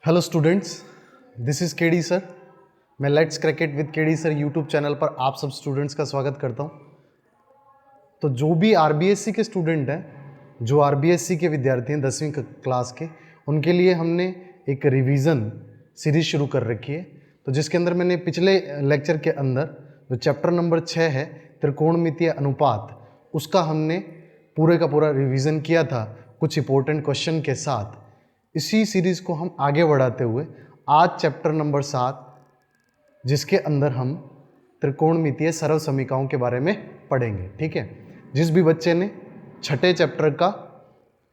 Hello students, this is KD sir. मैं let's cricket with KD sir YouTube channel पर आप सब students का स्वागत करता हूं। तो जो भी आरबीएससी के स्टूडेंट हैं, जो आरबीएससी के विद्यार्थी हैं 10वीं क्लास के, उनके लिए हमने एक रिवीजन सीरीज शुरू कर रखी है। तो जिसके अंदर मैंने पिछले लेक्चर के अंदर जो चैप्टर नंबर 6 है त्रिकोणमितीय अनुपात, उसका हमने पूरे का पूरा रिवीजन किया था कुछ इंपॉर्टेंट क्वेश्चन के साथ। इसी सीरीज़ को हम आगे बढ़ाते हुए आज चैप्टर नंबर 7, जिसके अंदर हम त्रिकोणमितीय सरल समीकरणों के बारे में पढ़ेंगे। ठीक है, जिस भी बच्चे ने छठे चैप्टर का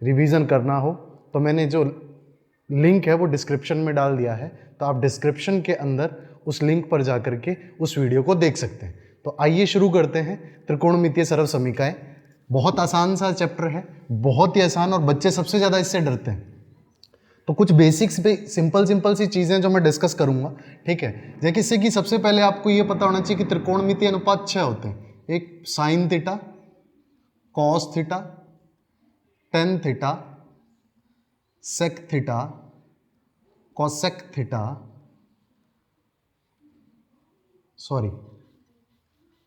रिवीजन करना हो तो मैंने जो लिंक है वो डिस्क्रिप्शन में डाल दिया है, तो आप डिस्क्रिप्शन के अंदर उस लिंक पर जा करके उस वीडियो को देख सकते हैं। तो आइए शुरू करते हैं त्रिकोणमितीय सरल समीकरण। बहुत आसान सा चैप्टर है, बहुत ही आसान, और बच्चे सबसे ज़्यादा इससे डरते हैं। तो कुछ बेसिक्स पे सिंपल सी चीज़ें जो मैं डिस्कस करूंगा। ठीक है, जैसे कि सबसे पहले आपको ये पता होना चाहिए कि त्रिकोणमितीय अनुपात 6 होते हैं। एक sine theta, cos theta, tan theta, sec theta, cosec theta,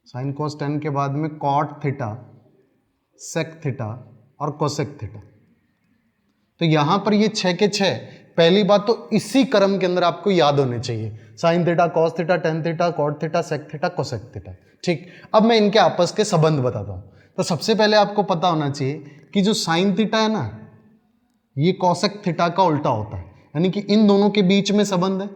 sine cos tan के बाद में कॉट थीटा, सेक थीटा और कोसेक थीटा। तो यहां पर ये 6 के 6, पहली बात तो इसी क्रम के अंदर आपको याद होने चाहिए। Sine theta, cos theta, tan theta, cot theta, sec theta, cosec theta. ठीक, अब मैं इनके आपस के संबंध बताता हूं। तो सबसे पहले आपको पता होना चाहिए कि जो साइन थीटा है ना, ये कोसेक थीटा का उल्टा होता है, यानी कि इन दोनों के बीच में संबंध है,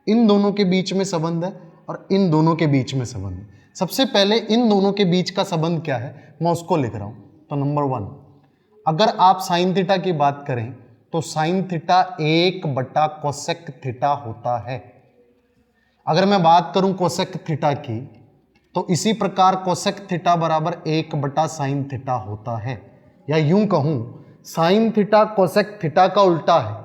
इन दोनों के बीच में संबंध है और इन दोनों के बीच में संबंध है। सबसे पहले इन दोनों के बीच का संबंध क्या है, मैं उसको लिख रहा हूं। तो नंबर 1, अगर आप साइन थीटा की बात करें तो साइन थीटा 1/, कोसेक थीटा होता है। अगर मैं बात करूं कोसेक थीटा की, तो इसी प्रकार कोसेक थीटा बराबर 1/, साइन थीटा होता है। या यूं कहूं, साइन थीटा कोसेक थीटा का उल्टा है।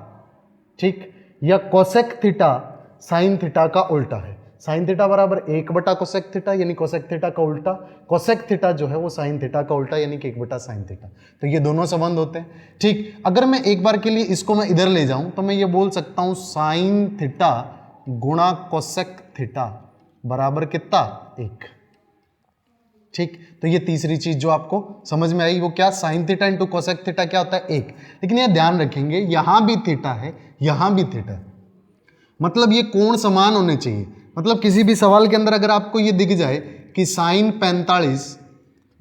ठीक, या कोसेक थीटा साइन थीटा का उल्टा है। साइन थीटा बराबर 1/, कोसेक थीटा, यानी कोसेक थीटा का उल्टा। कोसेक थीटा जो है वो साइन थीटा का उल्टा, यानी कि 1/, साइन थीटा। तो ये दोनों संबंध होते हैं। ठीक, अगर मैं एक बार के लिए इसको मैं इधर ले जाऊं तो मैं ये बोल सकता हूं साइन थीटा गुणा कोसेक थीटा बराबर कितना, 1। ठीक, तो ये तीसरी चीज जो आपको समझ में आई वो क्या, sine theta into cosec theta क्या होता है, 1। लेकिन ये ध्यान रखेंगे, यहां भी थीटा है, यहां भी थीटा है, मतलब ये कोण समान होने चाहिए। मतलब किसी भी सवाल के अंदर अगर आपको ये दिख जाए कि साइन 45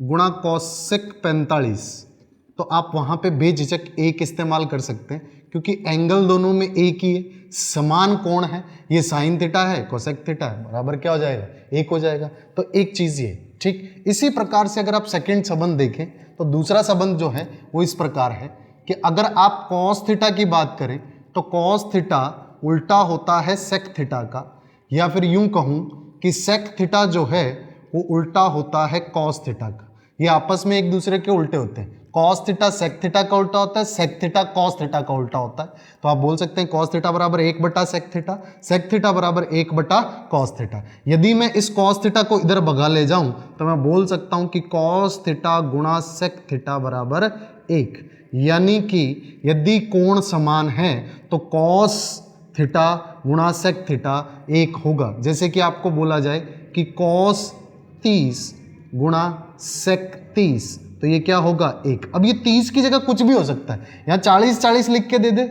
गुणा कोसेक 45, तो आप वहां पे बेझिझक 1 इस्तेमाल कर सकते हैं, क्योंकि एंगल दोनों में एक ही है, समान कोण है। ये साइन थीटा है, कोसेक थीटा है, बराबर क्या हो जाएगा, 1 हो जाएगा। तो एक चीज ये। ठीक, इसी प्रकार से अगर आप सेकंड संबंध देखें तो दूसरा संबंध जो है वो इस प्रकार है कि अगर आप कॉस थीटा की बात करें तो कॉस थीटा उल्टा होता है सेक थीटा का, या फिर यूं कहूं कि सेक थीटा जो है वो उल्टा होता है कॉस थीटा का। ये आपस में एक दूसरे के उल्टे होते हैं। कॉस थीटा सेक थीटा का उल्टा होता है, सेक थीटा कॉस थीटा का उल्टा होता है। तो आप बोल सकते हैं कॉस थीटा बराबर 1/, सेक थीटा, सेक थीटा बराबर 1/, कॉस थीटा। यदि मैं इस कॉस थीटा को इधर भगा ले जाऊं तो मैं बोल सकता हूं कि कॉस थीटा गुणा सेक थीटा बराबर 1। यानी कि यदि कोण समान है तो कॉस थीटा गुणा सेक थीटा 1 होगा। जैसे कि आपको बोला जाए कि कॉस 30 गुणा सेक 30, तो ये क्या होगा, 1। अब ये 30 की जगह कुछ भी हो सकता है, यहाँ 40 लिख के दे दे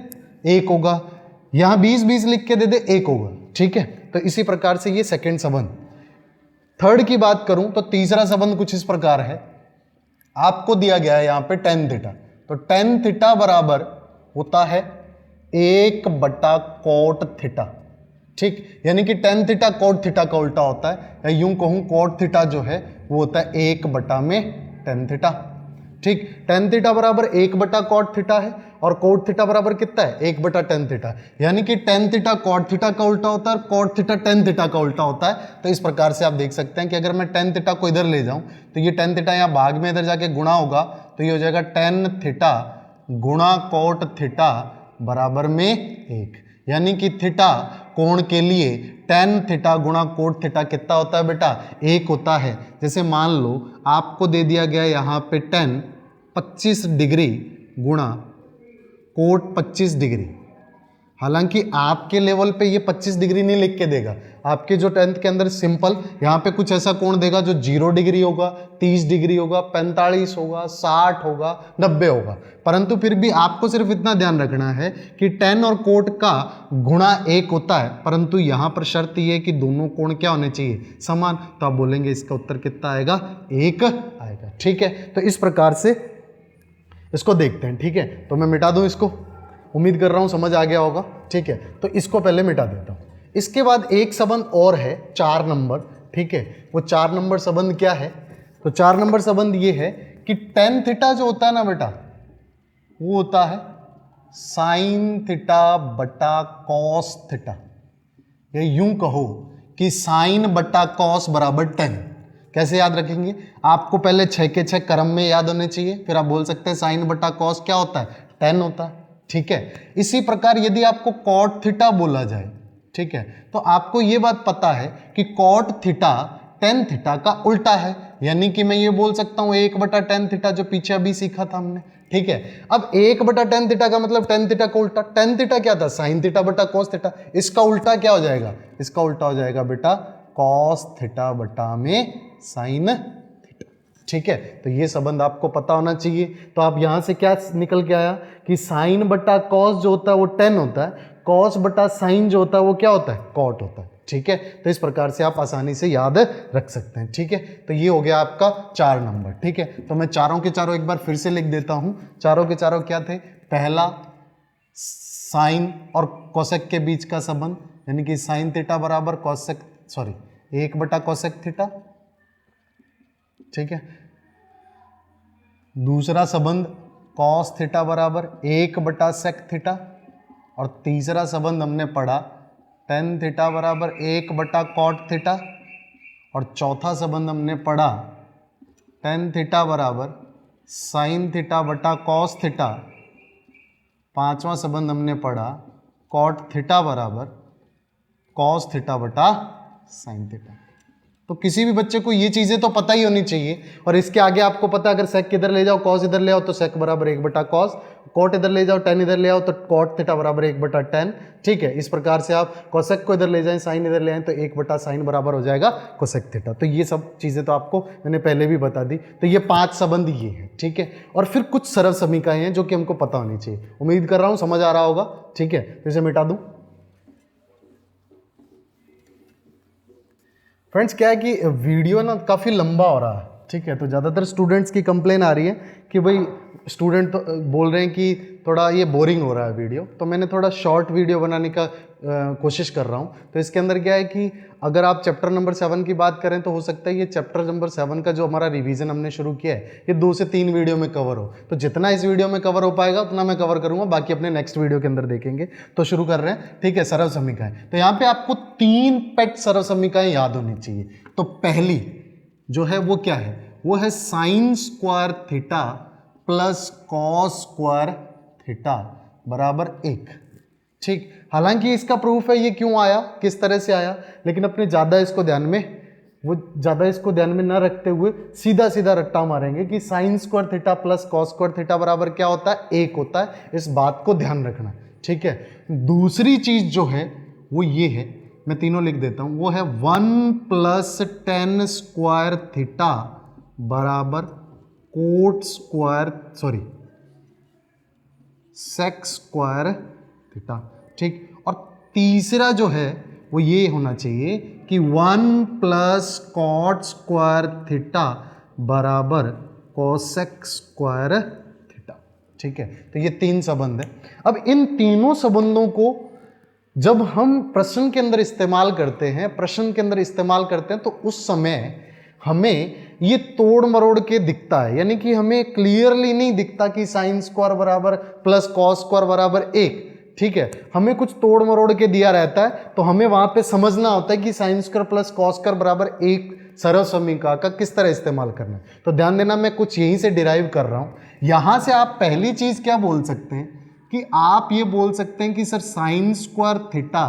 1 होगा, यहाँ 20 लिख के दे दे 1 होगा। ठीक है, तो इसी प्रकार से ये सेकंड संबंध। थर्ड की बात करूं तो तीसरा संबंध कुछ इस प्रकार है। आपको दिया गया है यहाँ पे टेन थीटा, तो टेन थीटा बराबर होता है 1/, कोट थीटा। ठीक, यानी कि टेन थीटा कोट थीटा का उल्टा होता है, या यूं कहूं कोट थीटा जो है वो होता है 1/, टेन थीटा। ठीक, टेन थीटा बराबर 1/, कोट थीटा है, और कोट थीटा बराबर कितना है, 1/, टेन थीटा। यानी कि टेन थीटा कोट थीटा का उल्टा होता है और कोट थीटा टेन थीटा का उल्टा होता है। तो इस प्रकार से आप देख सकते हैं कि अगर मैं टेन थीटा को इधर ले जाऊं तो ये टेन थीटा यहाँ भाग में इधर जाके गुणा होगा, तो ये हो जाएगा टेन थीटा गुणा कोट थीटा बराबर में 1। यानी कि थीटा कोण के लिए टेन थीटा गुणा कोट थीटा कितना होता है बेटा, 1 होता है। जैसे मान लो आपको दे दिया गया यहाँ पे टेन 25 डिग्री गुणा कोट 25 डिग्री। हालांकि आपके लेवल पे ये 25 डिग्री नहीं लिख के देगा, आपके जो 10th के अंदर सिंपल यहाँ पे कुछ ऐसा कोण देगा जो 0 डिग्री होगा, 30 डिग्री होगा, 45 होगा, 60 होगा, 90 होगा। परंतु फिर भी आपको सिर्फ इतना ध्यान रखना है कि tan और कोट का गुणा 1 होता है, परंतु यहाँ पर शर्त ये है कि दोनों कोण क्या होने चाहिए, समान। तो आप बोलेंगे इसका उत्तर कितना आएगा, 1 आएगा। ठीक है, तो इस प्रकार से इसको देखते हैं। ठीक है, तो मैं मिटा दूं इसको, उम्मीद कर रहा हूं समझ आ गया होगा। ठीक है, तो इसको पहले मिटा देता हूं। इसके बाद एक संबंध और है 4 नंबर। ठीक है, वो 4 नंबर संबंध क्या है, तो 4 नंबर संबंध ये है कि tan थीटा जो होता है ना बेटा, वो होता है sin थीटा बटा cos थीटा, या यूं कहो कि sin बटा cos बराबर tan। कैसे याद रखेंगे, आपको पहले 6 के 6 क्रम में याद होने चाहिए, फिर आप बोल सकते हैं sin बटा cos क्या होता है, tan होता है। ठीक है, इसी प्रकार यदि आपको cot थीटा बोला जाए, ठीक है, तो आपको ये बात पता है कि cot थीटा tan थीटा का उल्टा है, यानी कि मैं ये बोल सकता हूं 1 बटा tan थीटा, जो पीछे अभी सीखा था हमने। ठीक है, अब 1 बटा tan थीटा का मतलब tan थीटा का उल्टा, tan थीटा क्या था, sin थीटा बटा cos थीटा, इसका उल्टा क्या हो जाएगा, इसका उल्टा हो जाएगा बेटा cos थीटा बटा में sin थीटा। ठीक है, तो ये संबंध आपको पता होना चाहिए। तो आप यहां से क्या निकल के आया कि sin बटा cos जो होता है वो tan होता है, cos बटा sin जो होता है वो क्या होता है, cot होता है। ठीक है, तो इस प्रकार से आप आसानी से याद रख सकते हैं। ठीक है, तो ये हो गया आपका 4 नंबर। ठीक है, तो मैं चारों के चारों एक बार फिर से लिख देता हूं। चारों के चारों क्या थे, पहला साइन और कोसेक के बीच का संबंध, यानी कि साइन थीटा बराबर कोसेक, सॉरी 1 बटा कोसेक थीटा। ठीक है, दूसरा संबंध कॉस थीटा बराबर 1 बटा सेक थीटा, और तीसरा संबंध हमने पढ़ा टेन थीटा बराबर 1 बटा कॉट थीटा, और चौथा संबंध हमने पढ़ा टेन थीटा बराबर साइन थीटा बटा कॉस थीटा। पांचवा संबंध हमने पढ़ा कॉट थीटा बराबर कॉस थीटा बटा साइन थीटा। तो किसी भी बच्चे को ये चीजें तो पता ही होनी चाहिए, और इसके आगे आपको पता है अगर सेक इधर ले जाओ कॉस इधर ले आओ तो सेक बराबर 1 बटा कॉस, कॉट इधर ले जाओ टेन इधर ले आओ तो कॉट थीटा बराबर 1 बटा टेन। ठीक है, इस प्रकार से आप कोसेक को इधर ले जाएं साइन इधर ले आए तो 1 बटा साइन बराबर हो जाएगा कोसेक थीटा। तो ये सब चीजें तो आपको मैंने पहले भी बता दी। तो ये 5 संबंध ये है। ठीक है, और फिर कुछ सरल समीकरण हैं जो कि हमको पता होनी चाहिए। उम्मीद कर रहा हूं समझ आ रहा होगा। ठीक है, तो इसे मिटा दूं। फ्रेंड्स क्या है कि वीडियो ना काफ़ी लंबा हो रहा है। ठीक है, तो ज़्यादातर स्टूडेंट्स की कंप्लेन आ रही है कि भाई स्टूडेंट तो बोल रहे हैं कि थोड़ा ये बोरिंग हो रहा है वीडियो, तो मैंने थोड़ा शॉर्ट वीडियो बनाने का कोशिश कर रहा हूँ। तो इसके अंदर क्या है कि अगर आप चैप्टर नंबर 7 की बात करें तो हो सकता है ये चैप्टर नंबर 7 का जो हमारा रिवीजन हमने शुरू किया है ये 2 से 3 वीडियो में कवर हो। तो जितना इस वीडियो में कवर हो पाएगा उतना मैं कवर करूँगा, बाकी अपने नेक्स्ट वीडियो के अंदर देखेंगे। तो शुरू कर रहे हैं। ठीक है, सरल समीकरण। तो यहाँ पे आपको 3 पेट सरल समीकरण याद होनी चाहिए। तो पहली जो है वो क्या है, वो है sine square theta plus cos square theta बराबर 1। ठीक, हालांकि इसका प्रूफ है ये क्यों आया, किस तरह से आया, लेकिन अपने ज़्यादा इसको ध्यान में न रखते हुए सीधा सीधा रट्टा मारेंगे कि sign square theta plus cos square theta बराबर क्या होता है, 1 होता है। इस बात को ध्यान रखना। ठीक है, दूसरी चीज जो है वो ये है, मैं तीनों लिख देता हूं, वो है 1 प्लस टेन स्क्वायर थीटा बराबर cot square sec square theta. ठीक, और तीसरा जो है वो ये होना चाहिए कि 1 प्लस कॉट स्क्वायर थीटा बराबर कोसेक स्क्वायर थीटा। ठीक है, तो ये 3 संबंध है। अब इन तीनों संबंधों को जब हम प्रश्न के अंदर इस्तेमाल करते हैं तो उस समय हमें ये तोड़ मरोड़ के दिखता है, यानी कि हमें क्लियरली नहीं दिखता कि साइन स्क्वायर बराबर प्लस कॉस स्क्वायर बराबर 1। ठीक है, हमें कुछ तोड़ मरोड़ के दिया रहता है, तो हमें वहां पे समझना होता है कि sine square plus cos square बराबर 1 सरल समीकरण का किस तरह इस्तेमाल करना है। तो ध्यान देना, मैं कुछ यहीं से डिराइव कर रहा हूं। यहां से आप पहली चीज क्या बोल सकते हैं कि आप ये बोल सकते हैं कि सर साइन स्क्वायर थीटा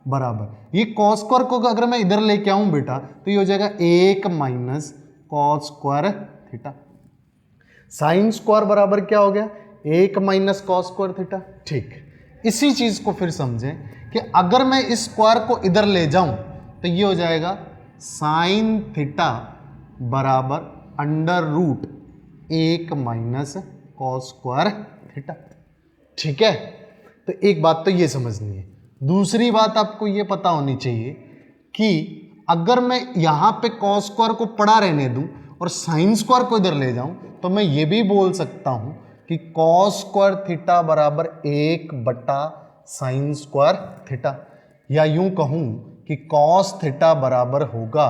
बराबर ये कॉस स्क्वायर को अगर मैं इधर लेके आऊं बेटा तो ये हो जाएगा 1 minus cos square theta. Sine square बराबर क्या हो गया, 1 माइनस कॉस स्क्वायर थीटा। ठीक, इसी चीज को फिर समझें कि अगर मैं इस स्क्वायर को इधर ले जाऊं तो ये हो जाएगा साइन थीटा बराबर under root 1 minus cos square theta. ठीक है, तो एक बात तो ये समझनी है। दूसरी बात आपको ये पता होनी चाहिए कि अगर मैं यहां पे कॉस स्क्वायर को पड़ा रहने दूं और साइन स्क्वायर को इधर ले जाऊं तो मैं ये भी बोल सकता हूं कि कॉस स्क्वायर थीटा बराबर 1 बटा साइन स्क्वायर थीटा, या यूं कहूं कि कॉस थीटा बराबर होगा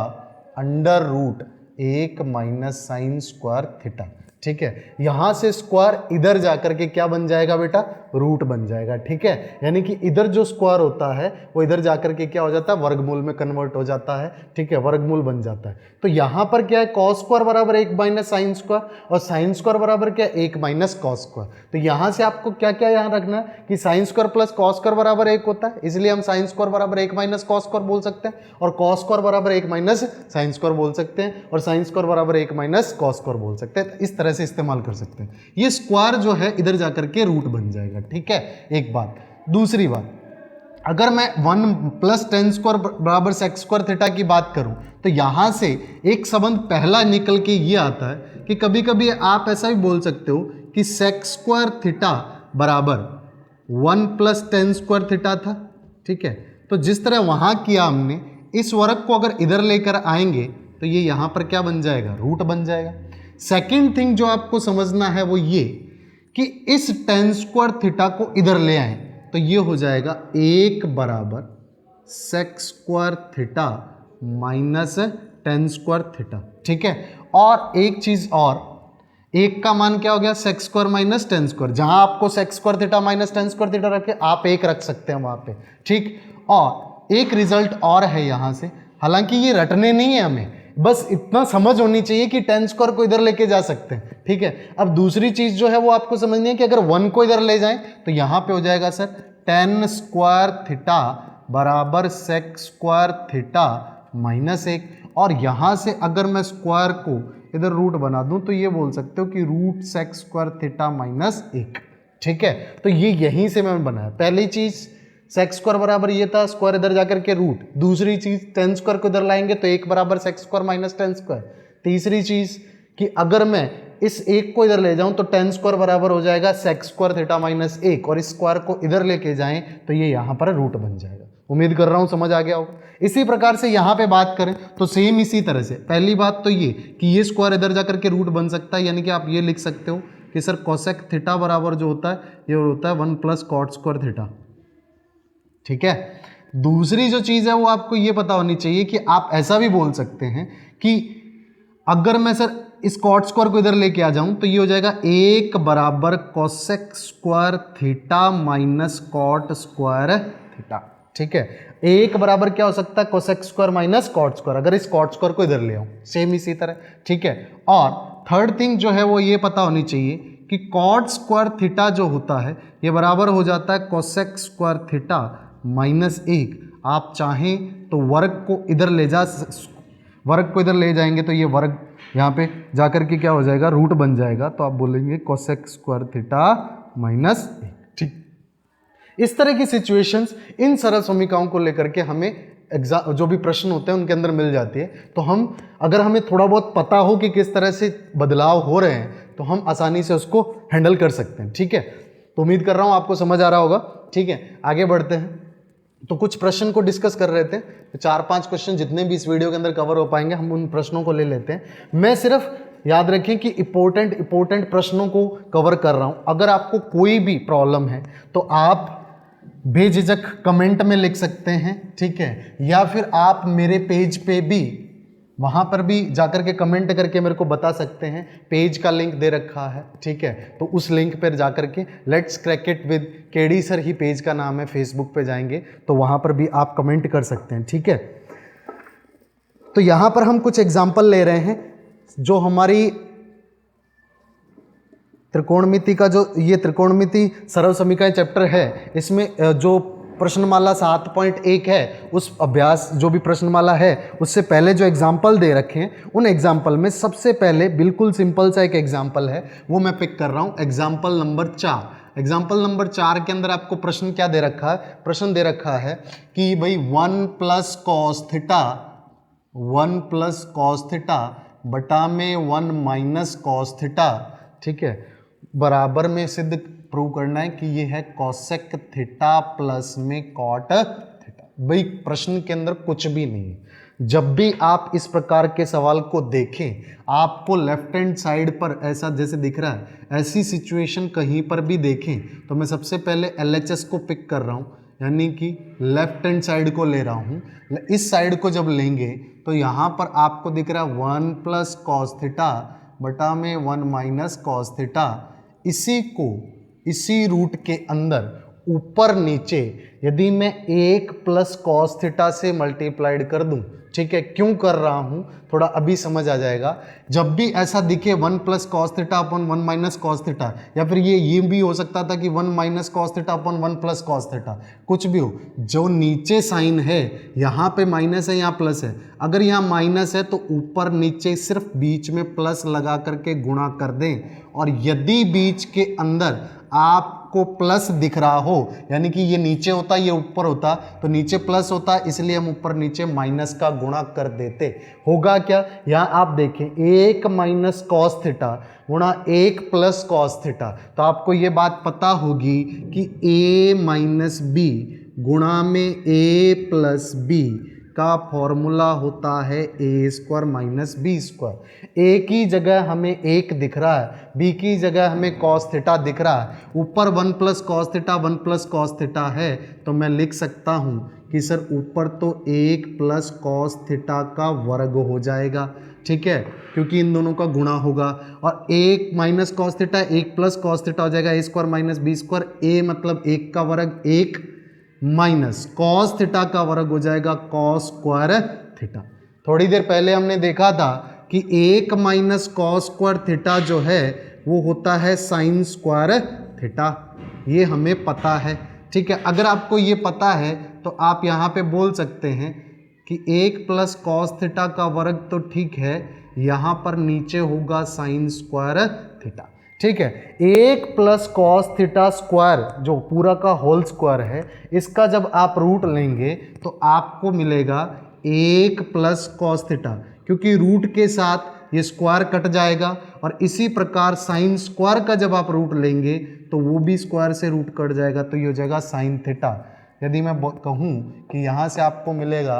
under root 1 minus sine square theta. ठीक है, यहां से स्क्वायर इधर जाकर के क्या बन जाएगा बेटा, रूट बन जाएगा। ठीक है, यानी कि इधर जो स्क्वायर होता है वो इधर जाकर के क्या हो जाता है, वर्गमूल में कन्वर्ट हो जाता है। ठीक है, वर्गमूल बन जाता है। तो यहां पर क्या है, कॉस स्क्वायर बराबर 1 माइनस साइन स्क्वायर और साइन स्क्वायर बराबर क्या, 1 माइनस कॉस स्क्वायर। तो यहां से आपको क्या क्या यहां रखना है कि sine square plus cos square बराबर 1 होता है, इसलिए हम साइन स्क्वायर बराबर 1 माइनस कॉस स्क्वायर बोल सकते हैं, और कॉस स्क्वायर बराबर 1 माइनस साइन स्क्वायर बोल सकते हैं, और साइन स्क्वायर बराबर 1 माइनस कॉस स्क्वायर बोल सकते हैं। इस तरह से इस्तेमाल कर सकते हैं। ये स्क्वायर जो है इधर जाकर के रूट बन जाएगा। ठीक है, एक बात। दूसरी बात, अगर मैं 1 प्लस टेन स्क्वायर बराबर सेक्स स्क्वायर थीटा की बात करूं तो यहां से एक संबंध पहला निकल के ये आता है कि कभी कभी आप ऐसा भी बोल सकते हो कि सेक्स स्क्वायर थीटा बराबर 1 प्लस टेन स्क्वायर थीटा था। ठीक है, तो जिस तरह वहां किया हमने, इस वर्ग को अगर इधर लेकर आएंगे तो ये यहां पर क्या बन जाएगा, रूट बन जाएगा। सेकेंड थिंग जो आपको समझना है वो ये कि इस टेन स्क्वायर थीटा को इधर ले आए तो ये हो जाएगा 1 बराबर sex square theta minus ten square theta. ठीक है, और एक चीज और, एक का मान क्या हो गया, sex square minus ten square. जहां आपको sex square theta minus ten square theta रखे आप एक रख सकते हैं वहां पे। ठीक, और एक रिजल्ट और है यहां से, हालांकि ये रटने नहीं है हमें, बस इतना समझ होनी चाहिए कि टेन स्क्वायर को इधर लेके जा सकते हैं। ठीक है, अब दूसरी चीज जो है वो आपको समझनी है कि अगर 1 को इधर ले जाएं तो यहां पे हो जाएगा सर टेन स्क्वायर थीटा बराबर सेक्स स्क्वायर थीटा माइनस 1, और यहां से अगर मैं स्क्वायर को इधर रूट बना दूं तो ये बोल सकते हो कि root sec square theta minus 1। ठीक है, तो ये यहीं से मैंने बनाया। पहली चीज सेक्स स्क्वायर बराबर ये था, स्क्वायर इधर जाकर के रूट। दूसरी चीज टेन स्क्वायर को इधर लाएंगे तो 1 बराबर sex square minus ten square. तीसरी चीज कि अगर मैं इस 1 को इधर ले जाऊं तो टेन स्क्वायर बराबर हो जाएगा सेक्स स्क्वायर थीटा माइनस 1, और इस स्क्वायर को इधर लेके जाएं तो ये यहां पर रूट बन जाएगा। उम्मीद कर रहा हूं समझ आ गया होगा। इसी प्रकार से यहां पे बात करें तो सेम इसी तरह से, पहली बात तो ये कि ये स्क्वायर इधर जाकर के रूट बन सकता है, यानी कि आप ये लिख सकते हो कि सर कोसेक थीटा बराबर जो होता है ये होता है 1 प्लस कॉट स्क्वायर थीटा। ठीक है, दूसरी जो चीज है वो आपको ये पता होनी चाहिए कि आप ऐसा भी बोल सकते हैं कि अगर मैं सर इस कॉट स्क्वायर को इधर लेके आ जाऊं तो ये हो जाएगा 1 बराबर cosec square theta minus cot square theta. ठीक है, 1 बराबर क्या हो सकता है, cosec square minus cot square, अगर इस कॉट स्क्वायर को इधर ले आऊं सेम इसी तरह। ठीक है, और थर्ड थिंग जो है वो ये पता होनी चाहिए कि कॉट स्क्वायर थीटा जो होता है ये बराबर हो जाता है कोसेक स्क्वायर थीटा माइनस 1। आप चाहें तो वर्ग को इधर ले वर्ग को इधर ले जाएंगे तो ये वर्ग यहाँ पे जाकर के क्या हो जाएगा, रूट बन जाएगा, तो आप बोलेंगे कोसेक स्क्वायर थीटा माइनस 1। ठीक, इस तरह की सिचुएशंस इन सरल समीकरणों को लेकर के हमें एग्जाम जो भी प्रश्न होते हैं उनके अंदर मिल जाती है। तो हम अगर हमें थोड़ा बहुत पता हो कि किस तरह से बदलाव हो रहे हैं तो हम आसानी से उसको हैंडल कर सकते हैं। ठीक है, तो उम्मीद कर रहा हूँ आपको समझ आ रहा होगा। ठीक है, आगे बढ़ते हैं। तो कुछ प्रश्न को डिस्कस कर रहे थे, 4-5 क्वेश्चन जितने भी इस वीडियो के अंदर कवर हो पाएंगे हम उन प्रश्नों को ले लेते हैं। मैं सिर्फ याद रखें कि इंपॉर्टेंट प्रश्नों को कवर कर रहा हूं। अगर आपको कोई भी प्रॉब्लम है तो आप बेझिझक कमेंट में लिख सकते हैं। ठीक है, या फिर आप मेरे पेज पे भी वहाँ पर भी जाकर के कमेंट करके मेरे को बता सकते हैं। पेज का लिंक दे रखा है। ठीक है, तो उस लिंक पर जाकर के let's crack it with KD sir he page का नाम है, फेसबुक पे जाएंगे तो वहाँ पर भी आप कमेंट कर सकते हैं। ठीक है, तो यहाँ पर हम कुछ एग्जाम्पल ले रहे हैं जो हमारी त्रिकोणमिति का जो ये त्रिकोणमिति सरल समीकरण चैप्टर है, इसमें जो प्रश्नमाला 7.1 है उस अभ्यास जो भी प्रश्नमाला है उससे पहले जो एग्जाम्पल दे रखे हैं उन एग्जाम्पल में सबसे पहले बिल्कुल सिंपल सा एक एग्जाम्पल है वो मैं पिक कर रहा हूँ, एग्जाम्पल नंबर 4। एग्जाम्पल नंबर 4 के अंदर आपको प्रश्न क्या दे रखा है, प्रश्न दे रखा है कि भाई 1 प्लस कॉस थीटा बटा में 1 माइनस कॉस थीटा, ठीक है, बराबर में सिद्ध प्रूव करना है कि ये है कोसेक थीटा प्लस में कॉट थीटा। भाई प्रश्न के अंदर कुछ भी नहीं है। जब भी आप इस प्रकार के सवाल को देखें, आपको लेफ्ट हैंड साइड पर ऐसा जैसे दिख रहा है, ऐसी सिचुएशन कहीं पर भी देखें तो मैं सबसे पहले LHS को पिक कर रहा हूँ, यानी कि लेफ्ट हैंड साइड को ले रहा हूँ। इस साइड को जब लेंगे तो यहाँ पर आपको दिख रहा है 1 प्लस कॉस थीटा बटा में 1 माइनस कॉस थीटा। इसी रूट के अंदर ऊपर नीचे यदि मैं 1 प्लस कॉस थीटा से मल्टीप्लाइड कर दूं, ठीक है, क्यों कर रहा हूं थोड़ा अभी समझ आ जाएगा। जब भी ऐसा दिखे 1 प्लस कॉस थीटा अपन 1 माइनस कॉस थीटा, या फिर ये भी हो सकता था कि 1 माइनस कॉस थीटा अपन 1 प्लस कॉस थीटा, कुछ भी हो, जो नीचे साइन है यहाँ पे माइनस है, यहाँ प्लस है। अगर यहाँ माइनस है तो ऊपर नीचे सिर्फ बीच में प्लस लगा करके गुणा कर दें, और यदि बीच के अंदर आपको प्लस दिख रहा हो, यानी कि ये नीचे होता ये ऊपर होता, तो नीचे प्लस होता इसलिए हम ऊपर नीचे माइनस का गुणा कर देते। होगा क्या, यहाँ आप देखें 1 माइनस कॉस थीटा गुणा 1 प्लस कॉस थीटा, तो आपको ये बात पता होगी कि a माइनस बी गुणा में a प्लस बी का फॉर्मूला होता है ए स्क्वायर माइनस बी स्क्वायर। ए की जगह हमें 1 दिख रहा है, बी की जगह हमें कॉस थीटा दिख रहा है, ऊपर 1 plus cos theta 1 plus cos theta है, तो मैं लिख सकता हूँ कि सर ऊपर तो 1 प्लस कॉस थीटा का वर्ग हो जाएगा, ठीक है, क्योंकि इन दोनों का गुणा होगा, और 1 minus cos theta 1 plus cos theta हो जाएगा ए स्क्वायर माइनस बी स्क्वायर। ए मतलब 1 का वर्ग 1 माइनस कॉस थीटा का वर्ग हो जाएगा कॉस स्क्वायर थीटा। थोड़ी देर पहले हमने देखा था कि 1 माइनस कॉस स्क्वायर थीटा जो है वो होता है साइन स्क्वायर थीटा, ये हमें पता है, ठीक है। अगर आपको ये पता है तो आप यहाँ पे बोल सकते हैं कि 1 प्लस कॉस थीटा का वर्ग तो ठीक है, यहाँ पर नीचे होगा साइन स्क्वायर थीटा, ठीक है। 1 प्लस कॉस थीटा स्क्वायर जो पूरा का होल स्क्वायर है, इसका जब आप रूट लेंगे तो आपको मिलेगा 1 प्लस कॉस थीटा, क्योंकि रूट के साथ ये स्क्वायर कट जाएगा, और इसी प्रकार साइन स्क्वायर का जब आप रूट लेंगे तो वो भी स्क्वायर से रूट कट जाएगा, तो ये हो जाएगा साइन थीटा। यदि मैं कहूँ कि यहाँ से आपको मिलेगा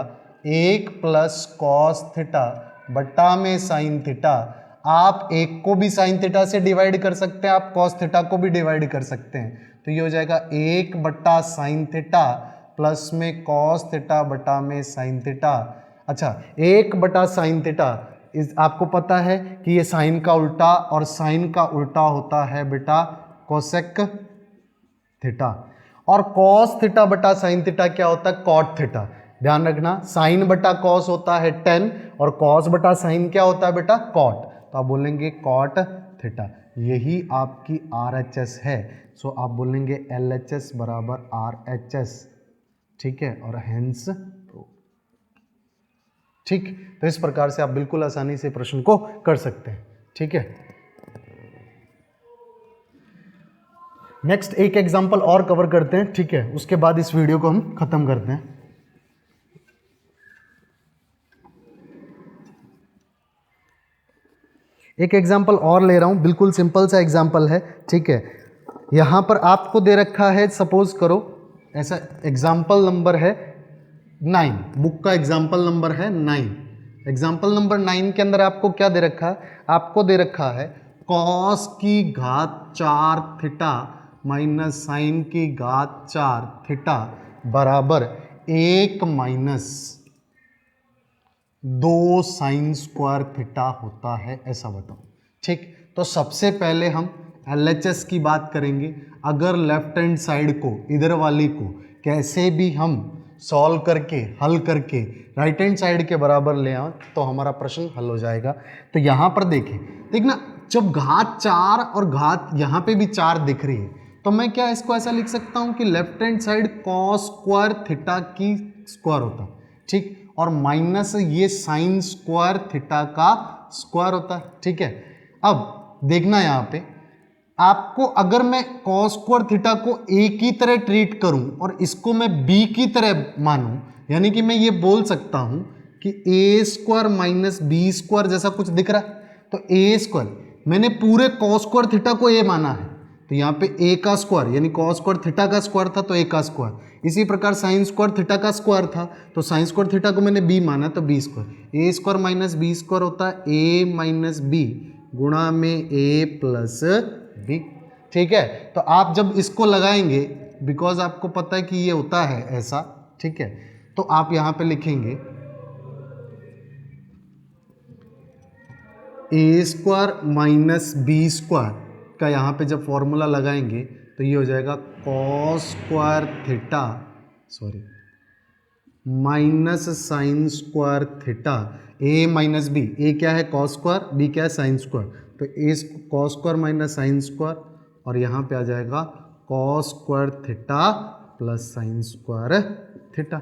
1 प्लस कॉस थीटा बटा में साइन थीटा, आप 1 को भी साइन थीटा से डिवाइड कर सकते हैं, आप कॉस थीटा को भी डिवाइड कर सकते हैं, तो ये हो जाएगा 1 बटा साइन थीटा प्लस में कॉस थीटा बटा में साइन थीटा। अच्छा, 1 बटा साइन थीटा, इस आपको पता है कि ये साइन का उल्टा, और साइन का उल्टा होता है बेटा कोसेक थीटा, और कॉस थीटा बटा साइन थीटा क्या होता है, कॉट थीटा। ध्यान रखना, साइन बटा कॉस होता है tan, और कॉस बटा साइन क्या होता है बेटा, कॉट, तो आप बोलेंगे कॉट थीटा। यही आपकी RHS है, सो आप बोलेंगे LHS बराबर RHS, ठीक है, और हेंस ठीक। तो इस प्रकार से आप बिल्कुल आसानी से प्रश्न को कर सकते हैं, ठीक है। नेक्स्ट एक एग्जांपल और कवर करते हैं, ठीक है, उसके बाद इस वीडियो को हम खत्म करते हैं। एक एग्जाम्पल और ले रहा हूं, बिल्कुल सिंपल सा एग्जाम्पल है, ठीक है। यहां पर आपको दे रखा है, सपोज करो ऐसा एग्जाम्पल नंबर है 9, बुक का एग्जाम्पल नंबर है 9। एग्जाम्पल नंबर 9 के अंदर आपको क्या दे रखा है, आपको दे रखा है कॉस की घात 4 थीटा माइनस साइन की घात 4 थीटा बराबर 1 माइनस 2 साइन स्क्वायर थीटा होता है, ऐसा बताओ, ठीक। तो सबसे पहले हम LHS की बात करेंगे। अगर लेफ्ट हैंड साइड को, इधर वाली को कैसे भी हम सॉल्व करके, हल करके राइट हैंड साइड के बराबर ले आए तो हमारा प्रश्न हल हो जाएगा। तो यहाँ पर देखना, जब घात 4 और घात यहाँ पे भी 4 दिख रही है, तो मैं क्या इसको ऐसा लिख सकता हूँ कि left hand side cos square theta की स्क्वायर होता है, ठीक, और माइनस ये साइन स्क्वायर थीटा का स्क्वायर होता है, ठीक है। अब देखना यहाँ पे आपको अगर मैं कॉस स्क्वायर थीटा को a की तरह ट्रीट करूं और इसको मैं b की तरह मानूं, यानी कि मैं ये बोल सकता हूं कि a square minus b square जैसा कुछ दिख रहा है, तो a स्क्वायर मैंने पूरे कॉस स्क्वायर थीटा को a माना है, तो यहाँ पे a का स्क्वायर यानी कॉस स्क्वायर थीटा का स्क्वायर था तो a का स्क्वायर, इसी प्रकार साइन स्क्वायर थीटा का स्क्वायर था तो साइन स्क्वायर थीटा को मैंने b माना तो b square, a square minus b square होता है a माइनस बी गुणा में a प्लस बी। ठीक है, तो आप जब इसको लगाएंगे, बिकॉज आपको पता है कि ये होता है ऐसा, ठीक है, तो आप यहां पे लिखेंगे ए स्क्वायर माइनस बी स्क्वायर का यहां पे जब फॉर्मूला लगाएंगे तो ये हो जाएगा cos square theta minus sine square theta A minus B, A क्या है कॉस स्क्वायर, बी क्या है साइन स्क्वायर, तो A cos square minus sine square और यहाँ पे आ जाएगा cos square theta plus sine square theta.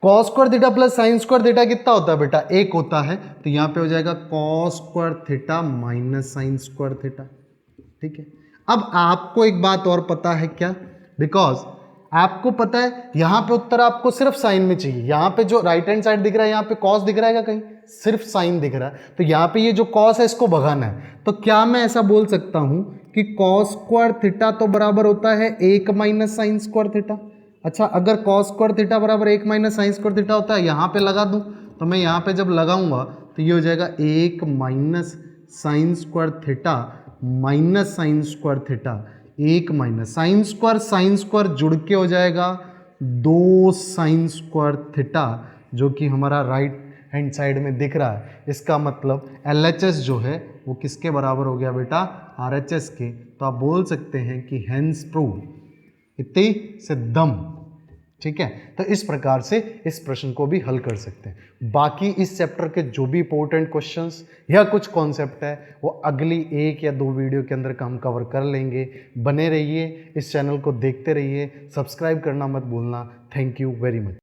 Cos square theta plus sine square theta कितना होता है बेटा, एक होता है, तो यहाँ पे हो जाएगा cos square theta minus sine square theta. ठीक है, अब आपको एक बात और पता है क्या, बिकॉज आपको पता है यहां पे उत्तर आपको सिर्फ साइन में चाहिए, यहां पे जो राइट हैंड साइड दिख रहा है यहां पे कॉस दिख रहा है कहीं, सिर्फ साइन दिख रहा है, तो यहां पे ये जो कॉस है इसको भगाना है, तो क्या मैं ऐसा बोल सकता हूं कि कॉस स्क्वायर थीटा तो बराबर होता है 1 माइनस साइन स्क्वायर थीटा। अच्छा, अगर कॉस स्क्वायर थीटा बराबर 1 माइनस साइन स्क्वायर थीटा होता है, यहां पे लगा दूं, तो मैं यहां पे जब लगाऊंगा तो ये हो जाएगा 1 minus sine square theta minus sine square theta, 1 minus sine square जुड़ के हो जाएगा 2 साइन स्क्वायर थीटा, जो कि हमारा राइट हैंड साइड में दिख रहा है। इसका मतलब LHS जो है वो किसके बराबर हो गया बेटा, RHS के। तो आप बोल सकते हैं कि हेंस प्रूव इति सिद्धम। ठीक है, तो इस प्रकार से इस प्रश्न को भी हल कर सकते हैं। बाकी इस चैप्टर के जो भी इंपॉर्टेंट क्वेश्चंस या कुछ कॉन्सेप्ट है वो अगली 1 या 2 वीडियो के अंदर हम कवर कर लेंगे। बने रहिए, इस चैनल को देखते रहिए, सब्सक्राइब करना मत भूलना। Thank you very much.